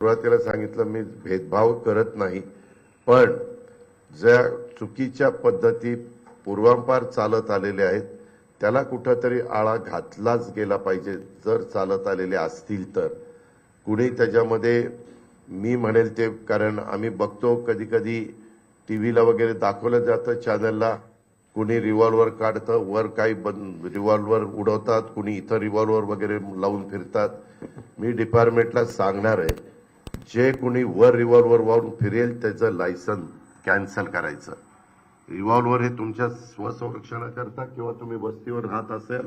सुरुवातीला सांगितलं मी भेदभाव करत नाही, पण ज्या चुकीच्या पद्धती पूर्वांपार चालत आलेल्या आहेत त्याला कुठंतरी आळा घातलाच गेला पाहिजे. जर चालत आलेले असतील तर कुणी त्याच्यामध्ये मी म्हणेल ते, कारण आम्ही बघतो कधी कधी टीव्हीला वगैरे दाखवलं जातं चॅनलला, कुणी रिव्हॉल्वर काढतं, वर काही रिव्हॉल्वर उडवतात, कुणी इथं रिव्हॉल्वर वगैरे लावून फिरतात. मी डिपार्टमेंटला सांगणार आहे, जे कुणी वर रिव्हॉल्वर वाहून फिरेल त्याचं लायसन कॅन्सल करायचं. रिव्हॉल्वर हे तुमच्या स्वसंरक्षणाकरता किंवा तुम्ही वस्तीवर राहत असेल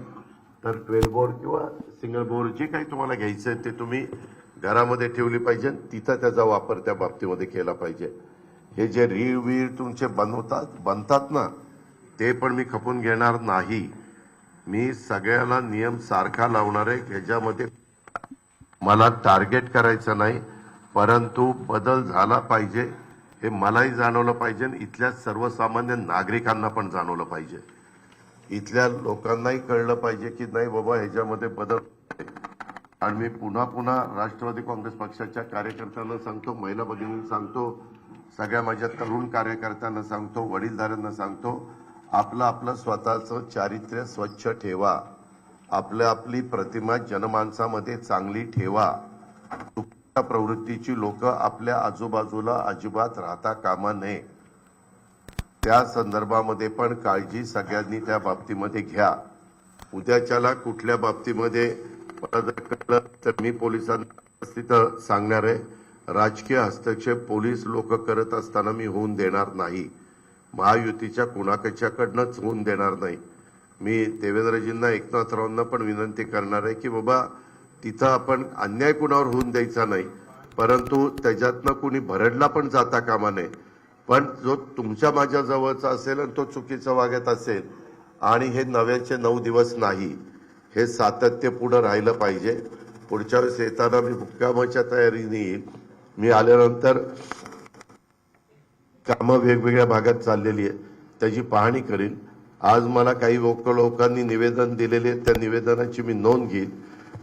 तर 12 बोर किंवा सिंगल बोर जे काही तुम्हाला घ्यायचं आहे ते तुम्ही घरामध्ये ठेवली पाहिजे, तिथं त्याचा वापर त्या बाबतीमध्ये केला पाहिजे. हे जे रीळ तुमचे बनतात ना, ते पण मी खपून घेणार नाही. मी सगळ्याला नियम सारखा लावणार आहे. ह्याच्यामध्ये मला टार्गेट करायचं नाही, परंतु बदल झाला पाहिजे हे मलाही जाणवलं पाहिजे, इथल्या सर्वसामान्य नागरिकांना पण जाणवलं पाहिजे. इथल्या लोकांनाही कळलं पाहिजे की नाही बाबा ह्याच्यामध्ये बदल. आणि मी पुन्हा पुन्हा राष्ट्रवादी काँग्रेस पक्षाच्या कार्यकर्त्यांना सांगतो, महिला भगिनींना सांगतो, सगळ्या माझ्या तरुण कार्यकर्त्यांना सांगतो, वडीलधाऱ्यांना सांगतो, आपलं स्वतःचं चारित्र्य स्वच्छ ठेवा. आपली प्रतिमा जनमानसामध्ये चांगली ठेवा. चुकीच्या प्रवृत्तीची लोक आपल्या आजूबाजूला अजिबात राहता कामा नये. त्या संदर्भामध्ये पण काळजी सगळ्यांनी त्या बाबतीमध्ये घ्या. उद्याच्याला कुठल्या बाबतीमध्ये मला जर कळलं तर मी पोलिसांना तिथं सांगणार आहे, राजकीय हस्तक्षेप पोलीस लोक करत असताना मी होऊन देणार नाही. महायुतीच्या कुणाकडच्याकडनंच होऊन देणार नाही. मी देवेंद्रजींना, एकनाथरावांना पण विनंती करणार आहे की बाबा तिथं आपण अन्याय कुणावर होऊन द्यायचा नाही, परंतु त्याच्यातनं कुणी भरडला पण जाता कामा नये. पण जो तुमच्या माझ्या जवळचा असेल आणि तो चुकीचं वागत असेल, आणि हे 9चे 9 दिवस नाही, हे सातत्य पुढे राहिलं पाहिजे. पुढच्या वेळेस येताना मी मुक्कामाच्या तयारीने येईल. मी आल्यानंतर कामं वेगवेगळ्या भागात चाललेली आहे त्याची पाहणी करीन. आज मला काही लोकांनी निवेदन दिलेले, त्या निवेदनाची मी नोंद घेईन.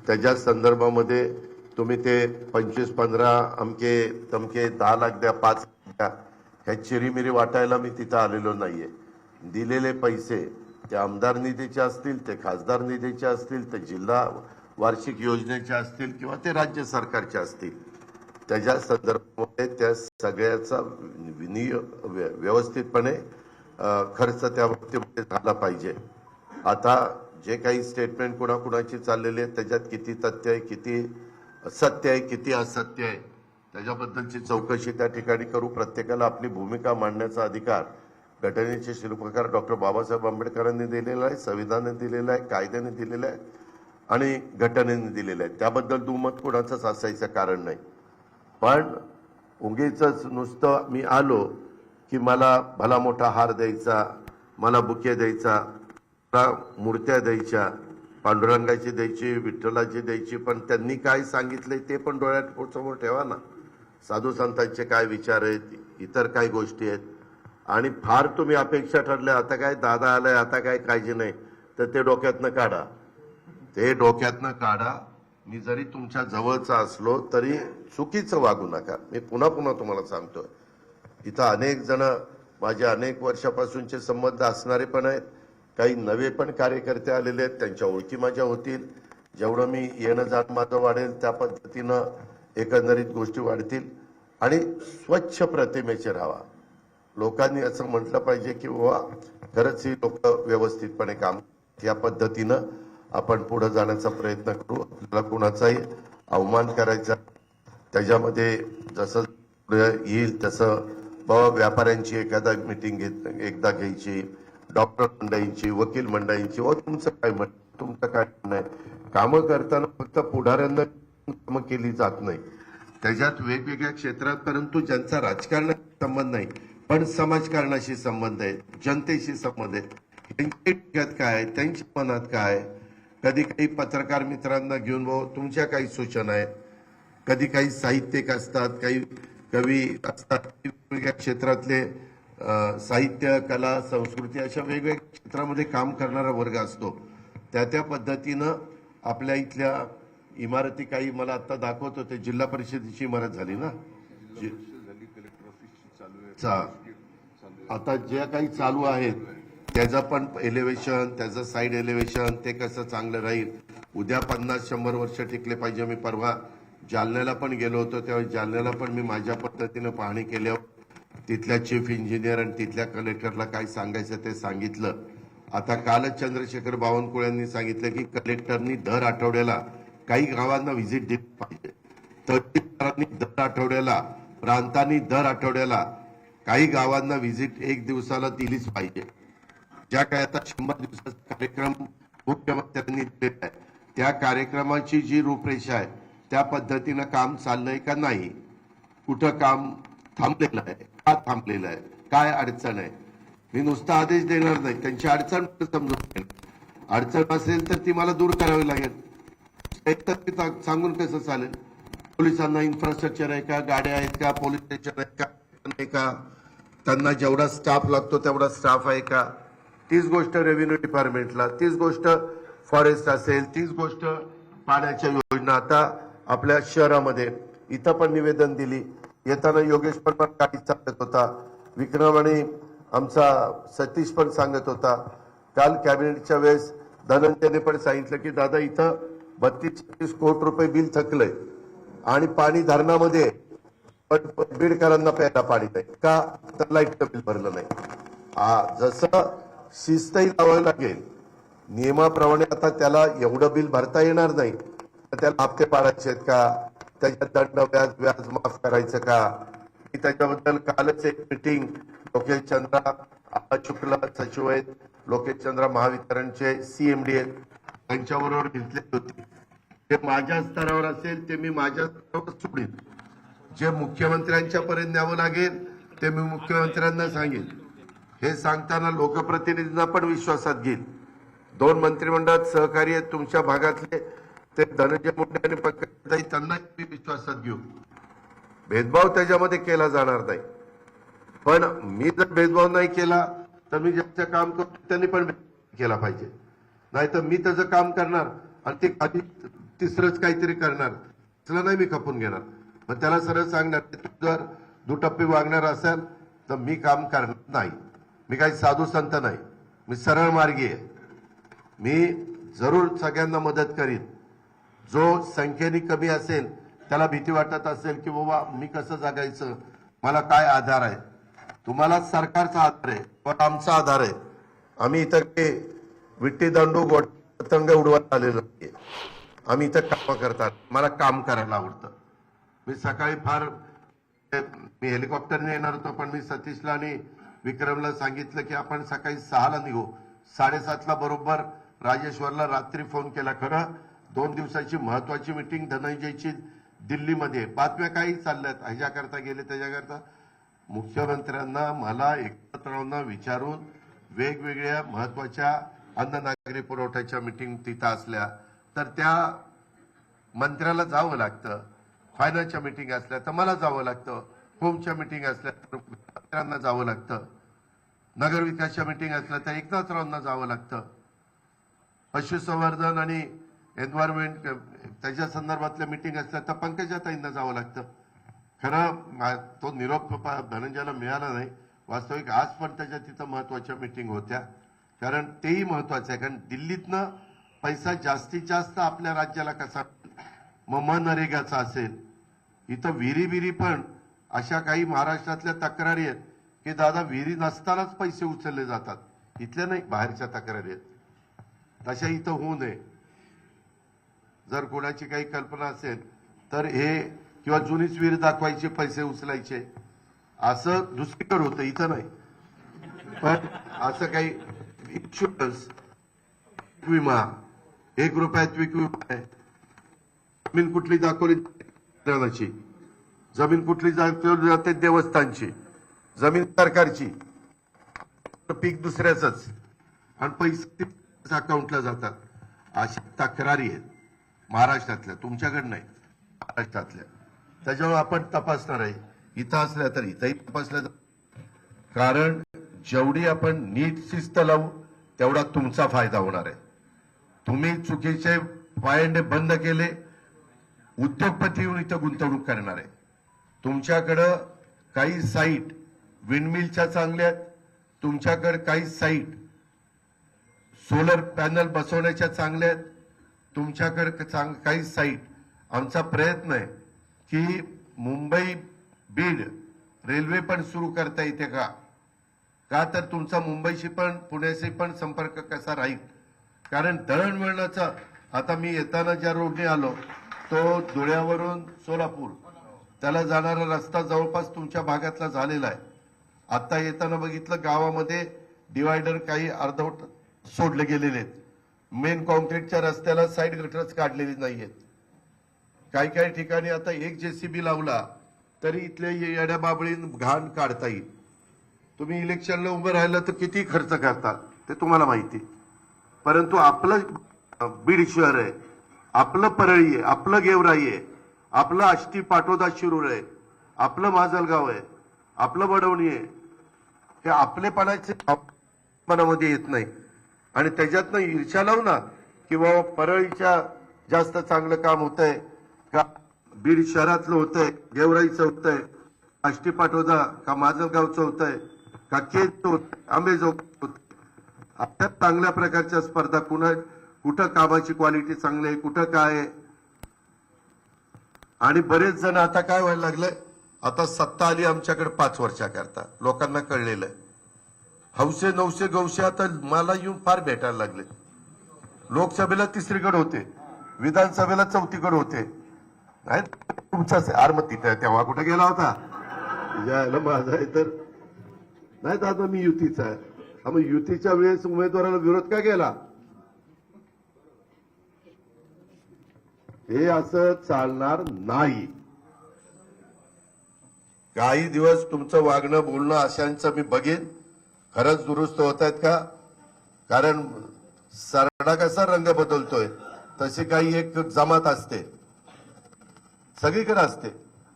त्याच्या संदर्भामध्ये तुम्ही ते 25-15 अमके तमके 10 लाख द्या, 5 द्या, ह्या चिरीमिरी वाटायला मी तिथं आलेलो नाहीये. दिलेले पैसे ते आमदार निधीचे असतील, ते खासदार निधीचे असतील, ते जिल्हा वार्षिक योजनेचे असतील किंवा ते राज्य सरकारचे असतील, त्याच्या संदर्भामध्ये त्या सगळ्याचा व्यवस्थितपणे खर्च त्या बाबतीमध्ये झाला पाहिजे. आता जे काही स्टेटमेंट कुणाकुणाची चाललेली आहे त्याच्यात किती तथ्य आहे, किती सत्य आहे, किती असत्य आहे, त्याच्याबद्दलची चौकशी त्या ठिकाणी करू. प्रत्येकाला आपली भूमिका मांडण्याचा अधिकार घटनेचे शिल्पकार डॉक्टर बाबासाहेब आंबेडकरांनी दिलेला आहे, संविधानाने दिलेला आहे, कायद्याने दिलेला आहे आणि घटनेने दिलेला आहे. त्याबद्दल दुमत कुणाचंच असायचं कारण नाही. पण उगीच नुसतं मी आलो की मला भला मोठा हार द्यायचा, मला बुके द्यायचा, मूर्त्या द्यायच्या, पांडुरंगाची द्यायची, विठ्ठलाची द्यायची, पण त्यांनी काय सांगितलंय ते पण डोळ्यात समोर ठेवा ना. साधू संतांचे काय विचार आहेत, इतर काय गोष्टी आहेत. आणि फार तुम्ही अपेक्षा ठरल्या, आता काय दादा आलाय, आता काय काळजी नाही, तर ते डोक्यातनं काढा. ते डोक्यातनं काढा. मी जरी तुमच्या जवळचा असलो तरी चुकीचं वागू नका. मी पुन्हा पुन्हा तुम्हाला सांगतोय, इथं अनेक जण माझे अनेक वर्षापासूनचे संबंध असणारे पण आहेत, काही नवे पण कार्यकर्ते आलेले आहेत, त्यांच्या ओळखी माझ्या होतील. जेवढं मी येणं जाणं माझं वाढेल त्या पद्धतीनं एकंदरीत गोष्टी वाढतील. आणि स्वच्छ प्रतिमेचे राहावा. लोकांनी असं म्हटलं पाहिजे की बाबा खरंच ही लोक व्यवस्थितपणे काम, या पद्धतीनं आपण पुढे जाण्याचा प्रयत्न करू. आपल्याला कुणाचाही अवमान करायचा, त्याच्यामध्ये जसं येईल तसं बाबा व्यापाऱ्यांची एखादा मिटिंग एकदा घ्यायची, डॉक्टर मंडळींची, वकील मंडळींची, व तुमचं काय तुमचं काय नाही. कामं करताना फक्त पुढाऱ्यांना कामं केली जात नाही, त्याच्यात वेगवेगळ्या क्षेत्रात, परंतु ज्यांचा राजकारणाशी संबंध नाही पण समाजकारणाशी संबंध आहे, जनतेशी संबंध आहे, त्यांच्या डोक्यात काय, त्यांच्या मनात काय. कधी काही पत्रकार मित्रांना घेऊन भाऊ तुमच्या काही सूचना आहेत, कधी काही साहित्यिक असतात, काही कवी असतात, वेगवेगळ्या क्षेत्रातले साहित्य, कला, संस्कृती अशा वेगवेगळ्या क्षेत्रामध्ये काम करणारा वर्ग असतो. त्या पद्धतीनं आपल्या इथल्या इमारती काही मला आता दाखवत होते, जिल्हा परिषदेची इमारत झाली ना आता ज्या काही चालू आहेत त्याचं पण एलिव्हेशन, त्याचं साईड एलिव्हेशन ते कसं चांगलं राहील. उद्या 50-100 वर्ष टिकले पाहिजे. मी परवा जालन्याला पण गेलो होतो, त्यावेळी जालन्याला पण मी माझ्या पद्धतीनं पाहणी केल्यावर तिथल्या चीफ इंजिनियर आणि तिथल्या कलेक्टरला काय सांगायचं ते सांगितलं. आता कालच चंद्रशेखर बावनकुळे यांनी सांगितलं की कलेक्टरनी दर आठवड्याला काही गावांना व्हिजिट दिली पाहिजे, तहसीलदारांनी दर आठवड्याला, प्रांतांनी दर आठवड्याला काही गावांना व्हिजिट 1 दिवसाला दिलीच पाहिजे. ज्या काय आता 100 दिवसाचा कार्यक्रम मुख्यमंत्र्यांनी दिलेला आहे त्या कार्यक्रमाची जी रूपरेषा आहे त्या पद्धतीनं काम चाललंय का नाही, कुठं काम थांबलेलं आहे, का थांबलेलं आहे, काय अडचण आहे. मी नुसता आदेश देणार नाही, त्यांची अडचण समजून घेईल. अडचण असेल तर ती मला दूर करावी लागेल. एक तर ती सांगून कसं चालेल. पोलिसांना इन्फ्रास्ट्रक्चर आहे का, गाड्या आहेत का, पोलीस स्टेशन आहेत का नाही का, त्यांना जेवढा स्टाफ लागतो तेवढा स्टाफ आहे का. तीच गोष्ट रेव्हेन्यू डिपार्टमेंटला, तीच गोष्ट फॉरेस्ट असेल, तीच गोष्ट पाण्याच्या योजना. आता आपल्या शहरामध्ये इथं पण निवेदन दिली. येताना योगेश पण गाडी सांगत होता, विक्रम आणि आमचा सतीश पण सांगत होता. काल कॅबिनेटच्या वेळेस धनंजयने पण सांगितलं की दादा इथं 32-33 कोटी रुपये बिल थकलंय आणि पाणी धरणामध्ये पण बीडकरांना प्यायला पाणी नाही का, तर लाईटचं बिल भरलं नाही. जसं शिस्तही लावावी लागेल नियमाप्रमाणे. आता त्याला एवढं बिल भरता येणार नाही, तर त्याला हप्ते पाडायचे आहेत का, त्याच्यात दंड व्याज माफ करायचं का. त्याच्याबद्दल कालच एक मीटिंग लोकेश चंद्रा शुक्ला सचिव आहेत, लोकेश चंद्रा महावितरणचे CMD आहेत, त्यांच्याबरोबर घेतली होती. ते माझ्या स्तरावर असेल ते मी माझ्या स्तरावर सोडीन. जे मुख्यमंत्र्यांच्या पर्यंत न्यावं लागेल ते मी मुख्यमंत्र्यांना सांगेन. हे सांगताना लोकप्रतिनिधींना पण विश्वासात घेईल. 2 मंत्रिमंडळात सहकारी आहेत तुमच्या भागातले, ते धनंजय मुंडे आणि पंकजाताई, त्यांना मी विश्वासात घेऊ. भेदभाव त्याच्यामध्ये केला जाणार नाही. पण मी जर भेदभाव नाही केला तर मी ज्यांचं काम करतो त्यांनी पण केला पाहिजे. नाहीतर मी त्याचं काम करणार आणि ते आधी तिसरंच काहीतरी करणार, त्याला नाही मी खपून घेणार. मग त्याला सरळ सांगणार तू जर दुटप्पी वागणार असेल तर मी काम करणार नाही. मी काही साधू संत नाही, मी सरळ मार्गी आहे. मी जरूर सगळ्यांना मदत करीन. जो संख्येने कमी असेल त्याला भीती वाटत असेल की बाबा मी कसं जगायचं, मला काय आधार आहे. तुम्हाला सरकारचा आधार आहे पण आमचा आधार आहे. आम्ही इथं ते विट्टी दांडू पतंग उडवत आलेलो नाहीये. आम्ही इथं काम करतात. मला काम करायला आवडतं. मी सकाळी मी हेलिकॉप्टरने येणार होतो पण मी सतीशला आणि विक्रमला सांगितलं की आपण सकाळी 6ला निघू. 7:30ला बरोबर राजेश्वरला रात्री फोन केला. खरं 2 दिवसाची महत्वाची मीटिंग धनंजयची दिल्लीमध्ये. बातम्या काही चालल्यात, ह्याच्याकरता गेले त्याच्याकरता. मुख्यमंत्र्यांना मला एकत्र विचारून वेगवेगळ्या महत्वाच्या अन्न नागरी पुरवठ्याच्या मीटिंग तिथं असल्या तर त्या मंत्र्याला जावं लागतं. फायनान्सच्या मीटिंग असल्या तर मला जावं लागतं. होमच्या मीटिंग असल्या तर मंत्र्यांना जावं लागतं. नगरविकासच्या मीटिंग असल्या तर एकनाथरावांना जावं लागतं. पशुसंवर्धन आणि एन्व्हायरमेंट त्याच्या संदर्भातल्या मीटिंग असल्या तर पंकजाताईंना जावं लागतं. खरं तो निरोप धनंजयला मिळाला नाही. वास्तविक आज पण त्याच्या तिथं महत्वाच्या मीटिंग होत्या. कारण तेही महत्वाचं आहे. कारण दिल्लीतनं पैसा जास्तीत जास्त आपल्या राज्याला कसा, मग मनरेगाचा असेल. इथं विहिरी पण अशा काही महाराष्ट्रातल्या तक्रारी आहेत की दादा विहिरी नसतानाच पैसे उचलले जातात. इथल्या नाही, बाहेरच्या तक्रारी आहेत. तशा इथं होऊ नये. जर कोणाची काही कल्पना असेल तर हे किंवा जुनीच विहीर दाखवायचे, पैसे उचलायचे, असं दुसरीकडे होतं, इथं नाही. पण असं काही इन्शुरन्स, विमा, 1 रुपयात विमा आहे. जमीन कुठली दाखवली देवाची, जमीन कुठली दाखवली जाते देवस्थानची, जमीन सरकारची, पीक दुसऱ्याच आणि पैसे अकाउंटला जातात. अशा तक्रारी आहेत महाराष्ट्रातल्या, तुमच्याकडे नाही, महाराष्ट्रातल्या. त्याच्यावर आपण तपासणार आहे. इथं असल्या तर इथंही तपासल्या. कारण जेवढी आपण नीट शिस्त लावू तेवढा तुमचा फायदा होणार आहे. तुम्ही चुकीचे पायंडे बंद केले उद्योगपती येऊन इथं गुंतवणूक करणार आहे. तुमच्याकडं काही साईट विंडमिलच्या चांगल्या आहेत, तुमच्याकडे काही साईट सोलर पॅनल बसवण्याच्या चांगल्या आहेत, तुमच्याकडे काही साईट. आमचा प्रयत्न आहे की मुंबई बीड रेल्वे पण सुरू करता येते का, तर तुमचा मुंबईशी पण पुण्याशी पण संपर्क कसा राहील. कारण दळणवळणाचा आता मी येताना ज्या रोडने आलो तो धुळ्यावरून सोलापूर त्याला जाणारा रस्ता जवळपास तुमच्या भागातला झालेला आहे. आता येताना बघितलं गावामध्ये डिवायडर काही अर्धवट सोडले गेलेले आहेत. मेन कॉन्क्रीटच्या रस्त्याला साईड गटरच काढलेली नाहीयेत. काही ठिकाणी आता एक जेसीबी लावला तरी इथले येड्या बाबळीन घाण काढता येईल. तुम्ही इलेक्शनला उभं राहिलं तर किती खर्च करतात ते तुम्हाला माहिती. परंतु आपलं बीड शहर आहे, आपलं परळी आहे, आपलं गेवराई आहे, आपलं आष्टी पाटोदा शिरूर आहे, आपलं माजलगाव आहे, आपलं वडवणी आहे. हे आपलेपणाचे मनामध्ये येत नाही आणि त्याच्यातनं ईर्ष्या लावू ना की बाबा परळीच्या जास्त चांगलं काम होतंय का, बीड शहरातलं होतंय, गेवराईचं होतंय, आष्टी पाटोदा का माजलगावचं होतंय का केजचं होतंय, आंबेजोगाईचं होतंय. आता चांगल्या प्रकारच्या स्पर्धा कुठं कामाची क्वालिटी चांगली आहे, कुठं काय आहे. आणि बरेच जण आता काय व्हायला लागलंय, आता सत्ता आली आमच्याकडे 5 वर्षाकरता. लोकांना कळलेलं आहे. हौसे नवसे गवसे आता मला येऊन फार भेटायला लागले. लोकसभेला 3रीकडे होते, विधानसभेला 4थीकडे होते. नाही तुमचाच आरमती तेव्हा कुठे गेला होता यायला माझा आहे तर नाही तर आता मी युतीचा आहे. मग युतीच्या वेळेस उमेदवाराला विरोध का केला. हे असं चालणार नाही. काही दिवस तुमचं वागणं बोलणं अशांचं मी बघेन खरंच दुरुस्त होत आहेत का. कारण सरडा कसा रंग बदलतोय तशी काही एक जमात असते, सगळीकडे असते,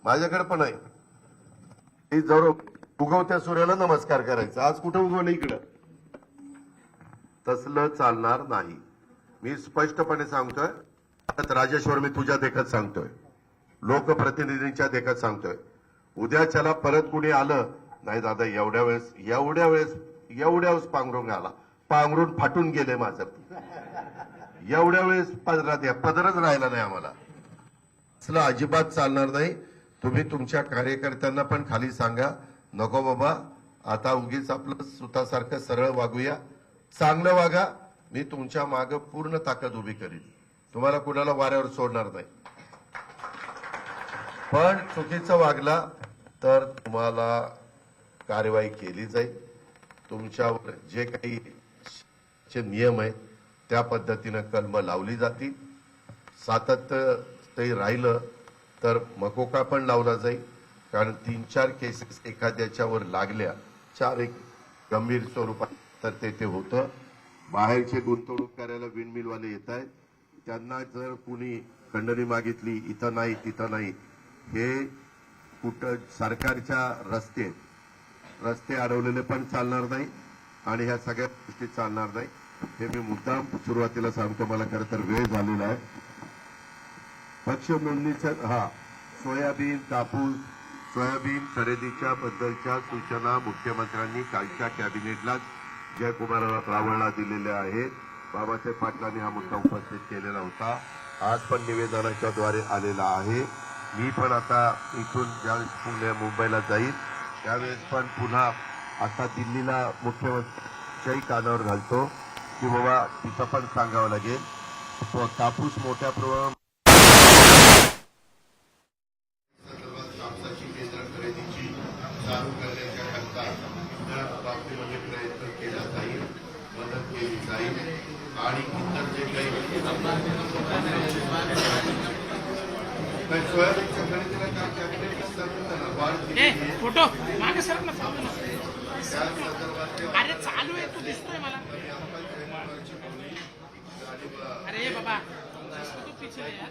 माझ्याकडे पण आहे. ती जवळ उगवत्या सूर्याला नमस्कार करायचा. आज कुठं उगवलं इकडं. तसलं चालणार नाही. मी स्पष्टपणे सांगतोय. राजेश्वर मी तुझ्या देखत सांगतोय, लोकप्रतिनिधींच्या देखत सांगतोय. उद्याच्याला परत कुणी आलं नाही दादा एवढ्या वेळेस पांघरून आला, पांघरून फाटून गेले माझं. एवढ्या वेळेस पदरच राहिला नाही आम्हाला. असलं अजिबात चालणार नाही. तुम्ही तुमच्या कार्यकर्त्यांना पण खाली सांगा, नको बाबा आता उगीच आपलं सुतासारखं सरळ वागूया, चांगलं वागा. मी तुमच्या मागे पूर्ण ताकद उभी करीन, तुम्हाला कुणाला वाऱ्यावर सोडणार नाही. पण चुकीचं वागला तर तुम्हाला कार्यवाही केली जाईल. तुमच्यावर जे काही नियम आहेत त्या पद्धतीनं कलम लावली जातील. सातत्य ते राहिलं तर मकोका पण लावला जाईल. कारण 3-4 केसेस एखाद्याच्यावर लागल्या, 4 एक गंभीर स्वरूपात, तर ते होतं. बाहेरचे गुंतवणूक करायला विंडमिलवाले येत आहेत, त्यांना जर कुणी खंडणी मागितली इथं नाही तिथं नाही, हे कुठं सरकारच्या रस्ते अडवलेले पण चालणार नाही आणि ह्या सगळ्या गोष्टी चालणार नाही. हे मी मुद्दाम सुरुवातीला सांगतो. मला खरं तर वेळ झालेला आहे. पक्ष नोंदणीच्या सोयाबीन कापूस सोयाबीन खरेदीच्या बद्दलच्या सूचना मुख्यमंत्र्यांनी कालच्या कॅबिनेटला जयकुमार रावळला दिलेल्या आहेत. बाबासाहेब पाटलांनी हा मुद्दा उपस्थित केलेला होता. आज पण निवेदनाच्या द्वारे आलेला आहे. मी पण आता इथून ज्यावेळेस मुंबईला जाईल त्यावेळेस पण पुन्हा आता दिल्लीला मुख्यमंत्र्यांच्याही कानावर घालतो की बाबा तिथं पण सांगावं लागेल. कापूस मोठ्या प्रमाणात कापसाची केंद्र खरेदीची चालू करण्याच्या करता बाबतीमध्ये प्रयत्न केला जाईल, मदत केली जाईल आणि इतर जे काही सोयाबीनच्या खरेदीला काय कॅबिनेट फोटो मागे सर ना अरे चालू आहे, तू दिसतोय मला. अरे बाबा तू पीछे यार.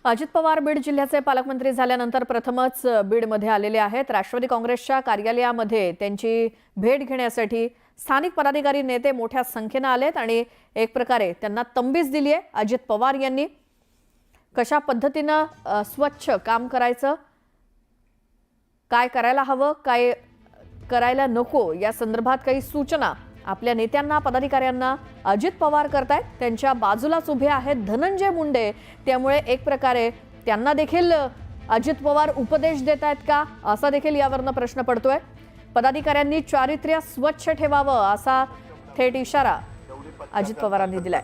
अजित पवार बीड जिल्ह्याचे पालकमंत्री झाल्यानंतर प्रथमच बीडमध्ये आलेले आहेत। राष्ट्रवादी काँग्रेसच्या कार्यालयामध्ये त्यांची भेट घेण्यासाठी स्थानिक पदाधिकारी नेते मोठ्या संख्येने आलेत आणि एक प्रकारे त्यांना तंबीच दिली आहे। अजित पवार यांनी कशा पद्धतीने स्वच्छ काम करायचं, काय करायला हवं, काय करायला नको या संदर्भात काही सूचना आपल्या नेत्यांना पदाधिकाऱ्यांना अजित पवार करतायत। त्यांच्या बाजूलाच उभे आहेत धनंजय मुंडे, त्यामुळे एक प्रकारे त्यांना देखील अजित पवार उपदेश देत आहेत का असा देखील यावरनं प्रश्न पडतोय। पदाधिकाऱ्यांनी चारित्र्य स्वच्छ ठेवावं असा थेट इशारा अजित पवारांनी दिलाय।